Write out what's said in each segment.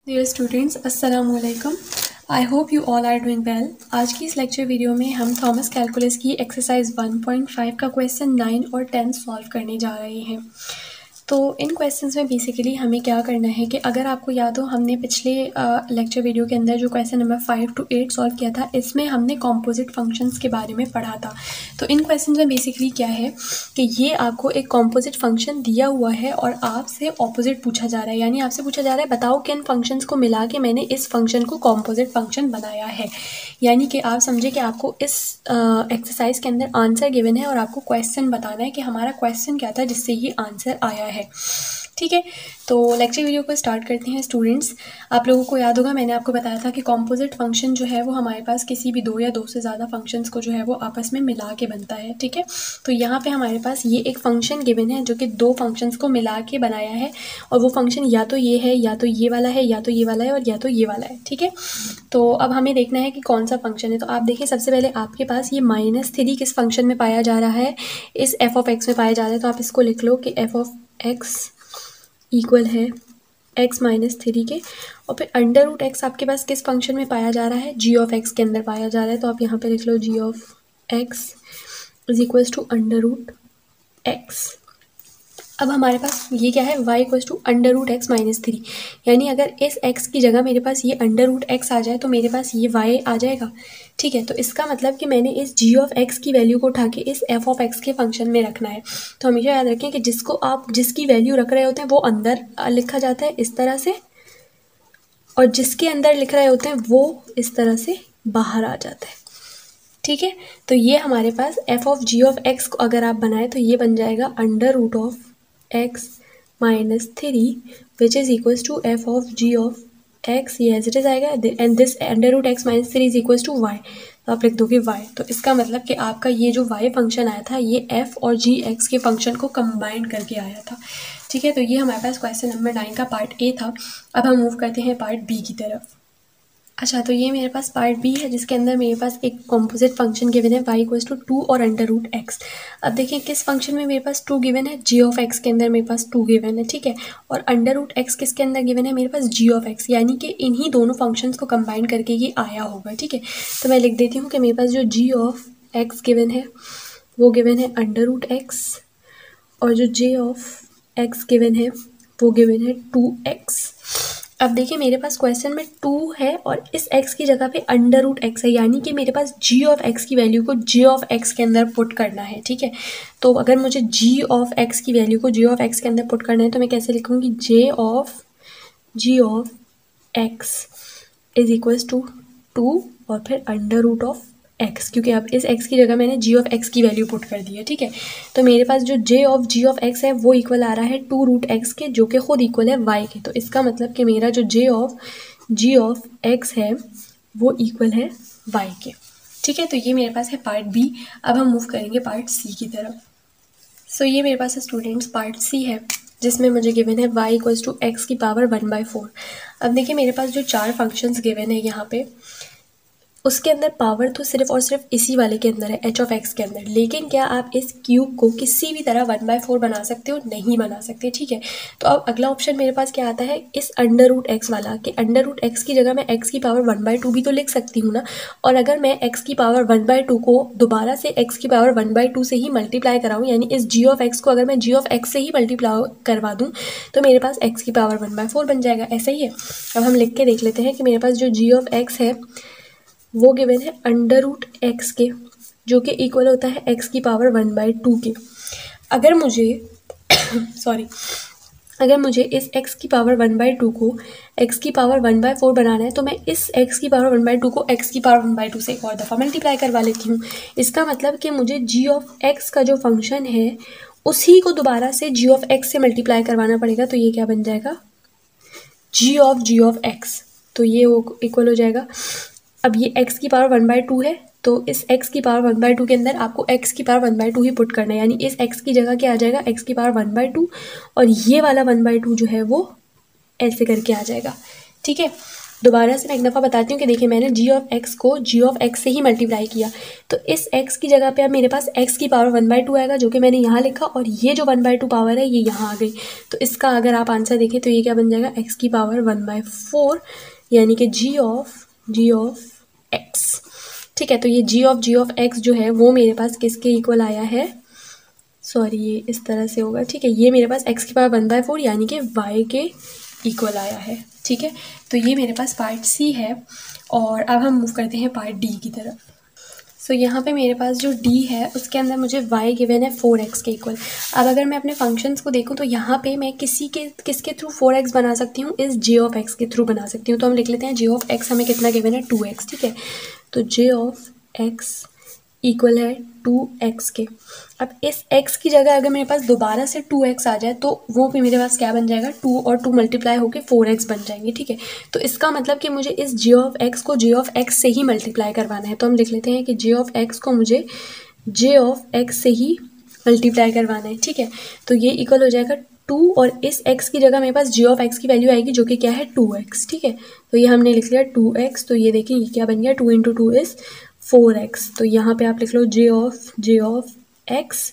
Dear students, अस्सलाम वालेकुम। I hope you all are doing well. आज की इस लेक्चर वीडियो में हम थॉमस कैलकुलस की एक्सरसाइज 1.5 का क्वेश्चन 9 और 10 सॉल्व करने जा रहे हैं। तो इन क्वेश्चंस में बेसिकली हमें क्या करना है कि अगर आपको याद हो, हमने पिछले लेक्चर वीडियो के अंदर जो क्वेश्चन नंबर 5 to 8 सॉल्व किया था, इसमें हमने कॉम्पोजिट फंक्शंस के बारे में पढ़ा था। तो इन क्वेश्चन में बेसिकली क्या है कि ये आपको एक कॉम्पोजिट फंक्शन दिया हुआ है और आपसे ऑपोजिट पूछा जा रहा है, यानी आपसे पूछा जा रहा है बताओ किन फंक्शंस को मिला के मैंने इस फंक्शन को कॉम्पोजिट फंक्शन बनाया है। यानी कि आप समझे कि आपको इस एक्सरसाइज के अंदर आंसर गिवन है और आपको क्वेश्चन बताना है कि हमारा क्वेश्चन क्या था जिससे ये आंसर आया है। ठीक है, तो लेक्चर वीडियो को स्टार्ट करते हैं स्टूडेंट्स। आप लोगों को याद होगा, मैंने आपको बताया था कि कॉम्पोजिट फंक्शन जो है वो हमारे पास किसी भी दो या दो से ज़्यादा फंक्शंस को जो है वो आपस में मिला के बनता है। ठीक है, तो यहाँ पे हमारे पास ये एक फंक्शन गिवन है जो कि दो फंक्शंस को मिला के बनाया है, और वो फंक्शन या तो ये है, या तो ये वाला है, या तो ये वाला है, और या तो ये वाला है। ठीक है, तो अब हमें देखना है कि कौन सा फंक्शन है। तो आप देखिए, सबसे पहले आपके पास ये -3 किस फंक्शन में पाया जा रहा है, इस f(x) में पाया जा रहा है। तो आप इसको लिख लो कि f(x) इक्वल है x-3 के, और फिर √x आपके पास किस फंक्शन में पाया जा रहा है, g(x) के अंदर पाया जा रहा है। तो आप यहाँ पे लिख लो g(x) is equals to √x। अब हमारे पास ये क्या है, y इक्वल्स टू √x-3, यानी अगर इस x की जगह मेरे पास ये √x आ जाए तो मेरे पास ये y आ जाएगा। ठीक है, तो इसका मतलब कि मैंने इस g(x) की वैल्यू को उठा के इस f(x) के फंक्शन में रखना है। तो हमेशा याद रखें कि जिसकी वैल्यू रख रहे होते हैं वो अंदर लिखा जाता है इस तरह से, और जिसके अंदर लिख रहे होते हैं वो इस तरह से बाहर आ जाता है। ठीक है, तो ये हमारे पास f(g)(x) को अगर आप बनाए तो ये बन जाएगा √x-3 which is equals to f(g)(x), ये एज इट इज़ आएगा, and this √x-3 is equals to y। तो आप लिख दोगे y। तो इसका मतलब कि आपका ये जो y फंक्शन आया था ये f और g(x) के फंक्शन को कंबाइन करके आया था। ठीक है, तो ये हमारे पास क्वेश्चन नंबर 9 का पार्ट ए था। अब हम मूव करते हैं पार्ट बी की तरफ। अच्छा, तो ये मेरे पास पार्ट बी है जिसके अंदर मेरे पास एक कॉम्पोजिट फंक्शन गिवन है y इक्वल्स टू 2 और √x। अब देखिए किस फंक्शन में मेरे पास 2 गिवन है, g(x) के अंदर मेरे पास 2 गिवन है। ठीक है, और √x किसके अंदर गिवन है, मेरे पास g(x), यानी कि इन्हीं दोनों फंक्शंस को कंबाइन करके ये आया होगा। ठीक है, तो मैं लिख देती हूँ कि मेरे पास जो g(x) गिवन है वो गिवन है √x, और जो j(x) गिवन है वो गिवन है 2x। अब देखिए मेरे पास क्वेश्चन में 2 है और इस x की जगह पे √x है, यानी कि मेरे पास g(x) की वैल्यू को j(x) के अंदर पुट करना है। ठीक है, तो अगर मुझे g(x) की वैल्यू को j(x) के अंदर पुट करना है तो मैं कैसे लिखूँगी, g(x) इज इक्वल्स टू 2 और फिर √x, क्योंकि अब इस x की जगह मैंने g(x) की वैल्यू पुट कर दी है। ठीक है, तो मेरे पास जो g(x) है वो इक्वल आ रहा है 2√x के, जो कि खुद इक्वल है y के। तो इसका मतलब कि मेरा जो g(x) है वो इक्वल है y के। ठीक है, तो ये मेरे पास है पार्ट बी। अब हम मूव करेंगे पार्ट सी की तरफ। सो ये मेरे पास स्टूडेंट्स पार्ट सी है जिसमें मुझे गिवन है y इक्वल्स टू x की पावर 1/4। अब देखिए मेरे पास जो 4 फंक्शंस गिवन है यहाँ पे, उसके अंदर पावर तो सिर्फ और सिर्फ इसी वाले के अंदर है, h(x) के अंदर। लेकिन क्या आप इस क्यूब को किसी भी तरह 1/4 बना सकते हो? नहीं बना सकते। ठीक है, तो अब अगला ऑप्शन मेरे पास क्या आता है, इस √x वाला, कि √x की जगह मैं x की पावर 1/2 भी तो लिख सकती हूँ ना। और अगर मैं x की पावर 1/2 को दोबारा से x की पावर 1/2 से ही मल्टीप्लाई कराऊँ, यानी इस g(x) को अगर मैं g(x) से ही मल्टीप्लाई करवा दूँ तो मेरे पास x की पावर 1/4 बन जाएगा। ऐसा ही है। अब हम लिख के देख लेते हैं कि मेरे पास जो g(x) है वो गिवन है √x के, जो कि इक्वल होता है x की पावर 1/2 के। अगर मुझे अगर मुझे इस x की पावर 1/2 को x की पावर 1/4 बनाना है तो मैं इस x की पावर 1/2 को x की पावर 1/2 से एक और दफ़ा मल्टीप्लाई करवा लेती हूँ। इसका मतलब कि मुझे g(x) का जो फंक्शन है उसी को दोबारा से g(x) से मल्टीप्लाई करवाना पड़ेगा। तो ये क्या बन जाएगा, g(x), तो ये वो इक्वल हो जाएगा। अब ये x की पावर 1/2 है, तो इस x की पावर 1/2 के अंदर आपको x की पावर 1/2 ही पुट करना है, यानी इस x की जगह क्या आ जाएगा, x की पावर 1/2, और ये वाला 1/2 जो है वो ऐसे करके आ जाएगा। ठीक है, दोबारा से मैं एक दफ़ा बताती हूँ कि देखिए मैंने जी ऑफ एक्स को जी ऑफ एक्स से ही मल्टीप्लाई किया, तो इस एक्स की जगह पे अब मेरे पास एक्स की पावर 1/2 आएगा जो कि मैंने यहाँ लिखा, और ये जो 1/2 पावर है ये यहाँ आ गई। तो इसका अगर आप आंसर देखें तो ये क्या बन जाएगा, एक्स की पावर 1/4, यानी कि जी ऑफ एक्स। ठीक है, तो ये जी ऑफ एक्स जो है वो मेरे पास किसके इक्वल आया है, सॉरी ये इस तरह से होगा। ठीक है, ये मेरे पास एक्स की पावर 1/4 यानी कि वाई के इक्वल आया है। ठीक है, तो ये मेरे पास पार्ट सी है, और अब हम मूव करते हैं पार्ट डी की तरफ। सो यहाँ पे मेरे पास जो डी है उसके अंदर मुझे y गिवन है 4x के इक्वल। अब अगर मैं अपने फंक्शंस को देखूँ तो यहाँ पे मैं किसके थ्रू 4x बना सकती हूँ, इस j ऑफ x के थ्रू बना सकती हूँ। तो हम लिख लेते हैं j ऑफ x हमें कितना गिवन है, 2x। ठीक है, तो j ऑफ x इक्वल है 2x के। अब इस x की जगह अगर मेरे पास दोबारा से 2x आ जाए तो वो भी मेरे पास क्या बन जाएगा, 2 और 2 मल्टीप्लाई होकर 4x बन जाएंगे। ठीक है, तो इसका मतलब कि मुझे इस j ऑफ x को j ऑफ x से ही मल्टीप्लाई करवाना है। तो हम लिख लेते हैं कि j ऑफ x को मुझे j ऑफ x से ही मल्टीप्लाई करवाना है। ठीक है, तो ये इक्वल हो जाएगा 2, और इस x की जगह मेरे पास j ऑफ x की वैल्यू आएगी जो कि क्या है, 2x। ठीक है, तो ये हमने लिख लिया 2x। तो ये देखिए ये क्या बन गया, 2 × 2 इज़ 4x। तो यहाँ पे आप लिख लो j ऑफ x।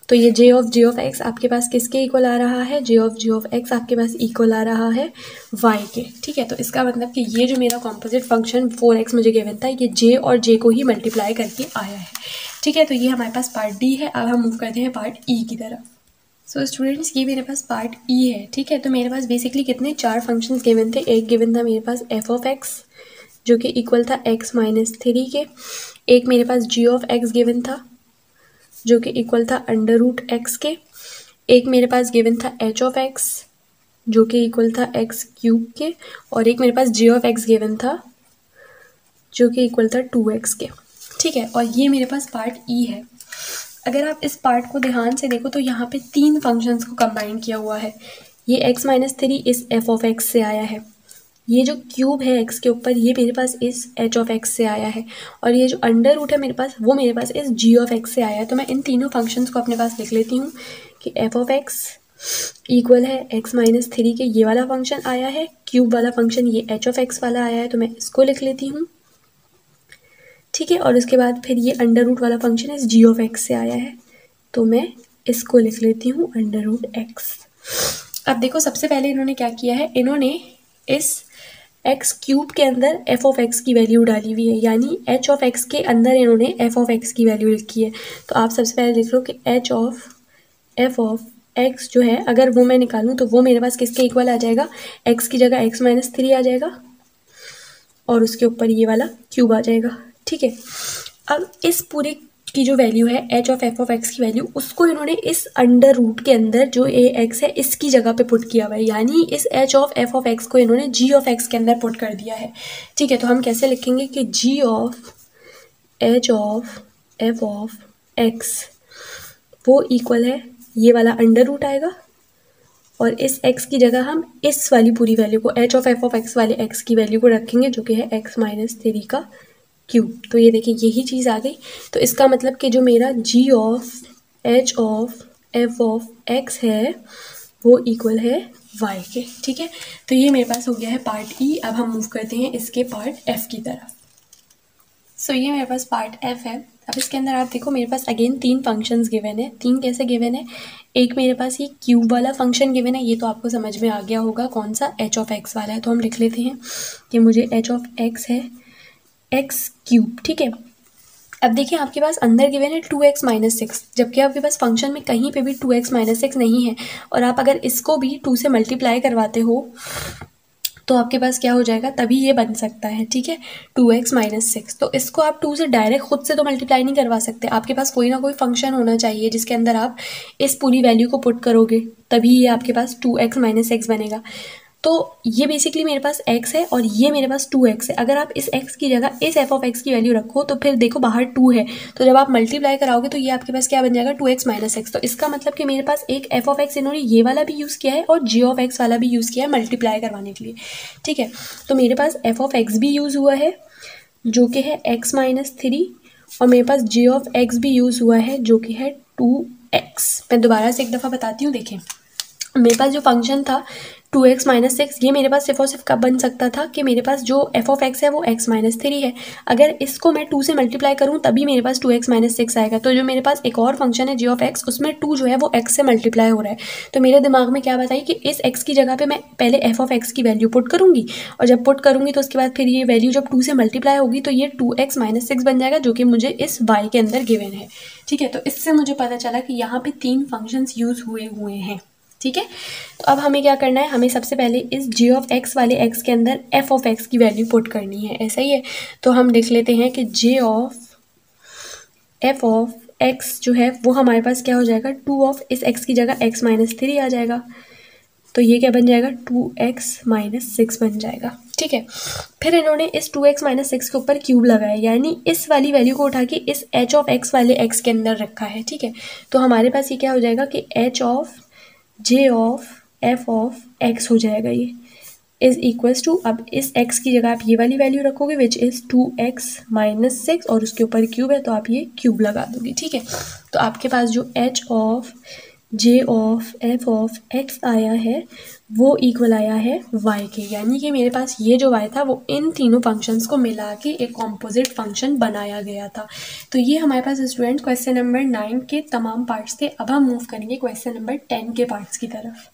तो ये j ऑफ x आपके पास किसके इक्वल आ रहा है, j ऑफ x आपके पास इक्वल आ रहा है y के। ठीक है, तो इसका मतलब कि ये जो मेरा कॉम्पोजिट फंक्शन 4x मुझे गिवन था ये j और j को ही मल्टीप्लाई करके आया है। ठीक है, तो ये हमारे पास पार्ट डी है। अब हम मूव करते हैं पार्ट ई की तरफ। सो स्टूडेंट्स ये मेरे पास पार्ट ई है। ठीक है, तो मेरे पास बेसिकली कितने 4 फंक्शंस गिवन थे। एक गिवन था मेरे पास f ऑफ x जो कि इक्वल था x-3 के। एक मेरे पास g ऑफ x गिवन था जो कि इक्वल था √x के। एक मेरे पास गिवन था h ऑफ x जो कि इक्वल था x³ के। और एक मेरे पास g ऑफ x गिवन था जो कि इक्वल था 2x के। ठीक है, और ये मेरे पास पार्ट ई है। अगर आप इस पार्ट को ध्यान से देखो तो यहाँ पे 3 फंक्शंस को कंबाइन किया हुआ है। ये x-3 इस f ऑफ x से आया है, ये जो क्यूब है x के ऊपर ये मेरे पास इस h ऑफ x से आया है, और ये जो अंडर रूट है मेरे पास वो मेरे पास इस g ऑफ x से आया है। तो मैं इन तीनों फंक्शंस को अपने पास लिख लेती हूँ कि f ऑफ x इक्वल है x-3 के ये वाला फंक्शन आया है, क्यूब वाला फंक्शन ये h ऑफ x वाला आया है, तो मैं इसको लिख लेती हूँ। ठीक है, और उसके बाद फिर ये अंडर रूट वाला फंक्शन इस g ऑफ x से आया है, तो मैं इसको लिख लेती हूँ √x। अब देखो सबसे पहले इन्होंने क्या किया है, इन्होंने इस x³ के अंदर f ऑफ x की वैल्यू डाली हुई है, यानी h ऑफ x के अंदर इन्होंने f ऑफ x की वैल्यू लिखी है। तो आप सबसे पहले लिख लो कि h of f of x जो है अगर वो मैं निकालूँ तो वो मेरे पास किसके इक्वल आ जाएगा, x की जगह x-3 आ जाएगा और उसके ऊपर ये वाला क्यूब आ जाएगा। ठीक है, अब इस पूरे की जो वैल्यू है h of f of x की वैल्यू उसको इन्होंने इस अंडर रूट के अंदर जो a x है इसकी जगह पे पुट किया हुआ है, यानी इस h of f of x को इन्होंने g ऑफ x के अंदर पुट कर दिया है। ठीक है, तो हम कैसे लिखेंगे कि g of h of f of x वो इक्वल है ये वाला अंडर रूट आएगा, और इस x की जगह हम इस वाली पूरी वैल्यू को h of f of x वाले x की वैल्यू को रखेंगे जो कि है x-3 का क्यूब। तो ये देखिए यही चीज़ आ गई। तो इसका मतलब कि जो मेरा g of h of f of x है वो इक्वल है y के। ठीक है, तो ये मेरे पास हो गया है पार्ट ई। अब हम मूव करते हैं इसके पार्ट f की तरफ। सो ये मेरे पास पार्ट f है। अब इसके अंदर आप देखो मेरे पास अगेन 3 फंक्शंस गिवन है। 3 कैसे गिवन है, एक मेरे पास ये क्यूब वाला फंक्शन गिवन है, ये तो आपको समझ में आ गया होगा कौन सा, h ऑफ x वाला है। तो हम लिख लेते हैं कि मुझे h ऑफ x है x³। ठीक है, अब देखिए आपके पास अंदर गिवन है 2x-6, जबकि आपके पास फंक्शन में कहीं पे भी 2x-6 नहीं है, और आप अगर इसको भी 2 से मल्टीप्लाई करवाते हो तो आपके पास क्या हो जाएगा, तभी ये बन सकता है। ठीक है, 2x-6। तो इसको आप 2 से डायरेक्ट खुद से तो मल्टीप्लाई नहीं करवा सकते, आपके पास कोई ना कोई फंक्शन होना चाहिए जिसके अंदर आप इस पूरी वैल्यू को पुट करोगे तभी ये आपके पास 2x-6 बनेगा। तो ये बेसिकली मेरे पास x है और ये मेरे पास 2x है। अगर आप इस x की जगह इस f ऑफ x की वैल्यू रखो तो फिर देखो बाहर 2 है, तो जब आप मल्टीप्लाई कराओगे तो ये आपके पास क्या बन जाएगा, 2x-6। तो इसका मतलब कि मेरे पास एक f ऑफ x इन्होंने ये वाला भी यूज़ किया है और g ऑफ x वाला भी यूज़ किया है मल्टीप्लाई करवाने के लिए। ठीक है, तो मेरे पास f ऑफ x भी यूज़ हुआ है जो कि है x-3, और मेरे पास g ऑफ x भी यूज़ हुआ है जो कि है 2x। मैं दोबारा से एक दफ़ा बताती हूँ। देखें मेरे पास जो फंक्शन था 2x-6 ये मेरे पास सिर्फ और सिर्फ कब बन सकता था कि मेरे पास जो f ऑफ x है वो x-3 है। अगर इसको मैं 2 से मल्टीप्लाई करूँ तभी मेरे पास 2x-6 आएगा। तो जो मेरे पास एक और फंक्शन है g ऑफ x, उसमें 2 जो है वो x से मल्टीप्लाई हो रहा है। तो मेरे दिमाग में क्या बताइए कि इस x की जगह पे मैं पहले f ऑफ x की वैल्यू पुट करूँगी, और जब पुट करूँगी तो उसके बाद फिर ये वैल्यू जब 2 से मल्टीप्लाई होगी तो ये 2x-6 बन जाएगा, जो कि मुझे इस y के अंदर गिवन है। ठीक है, तो इससे मुझे पता चला कि यहाँ पे 3 फंक्शंस यूज़ हुए हैं। ठीक है, तो अब हमें क्या करना है, हमें सबसे पहले इस g ऑफ x वाले x के अंदर f ऑफ x की वैल्यू पुट करनी है। ऐसा ही है, तो हम लिख लेते हैं कि g of f of x जो है वो हमारे पास क्या हो जाएगा, 2 ऑफ इस x की जगह x-3 आ जाएगा। तो ये क्या बन जाएगा, 2x-6 बन जाएगा। ठीक है, फिर इन्होंने इस 2x-6 के ऊपर क्यूब लगाया, यानी इस वाली वैल्यू को उठा के इस h ऑफ x वाले x के अंदर रखा है। ठीक है, तो हमारे पास ये क्या हो जाएगा कि h of j of f of x हो जाएगा, ये इज इक्वल्स टू, अब इस x की जगह आप ये वाली वैल्यू रखोगे विच इज़ 2x-6 और उसके ऊपर क्यूब है तो आप ये क्यूब लगा दोगे। ठीक है, तो आपके पास जो h of j of f of x आया है वो इक्वल आया है y के, यानी कि मेरे पास ये जो y था वो इन तीनों फंक्शंस को मिला के एक कॉम्पोजिट फंक्शन बनाया गया था। तो ये हमारे पास स्टूडेंट क्वेश्चन नंबर 9 के तमाम पार्ट्स थे। अब हम मूव करेंगे क्वेश्चन नंबर 10 के पार्ट्स की तरफ।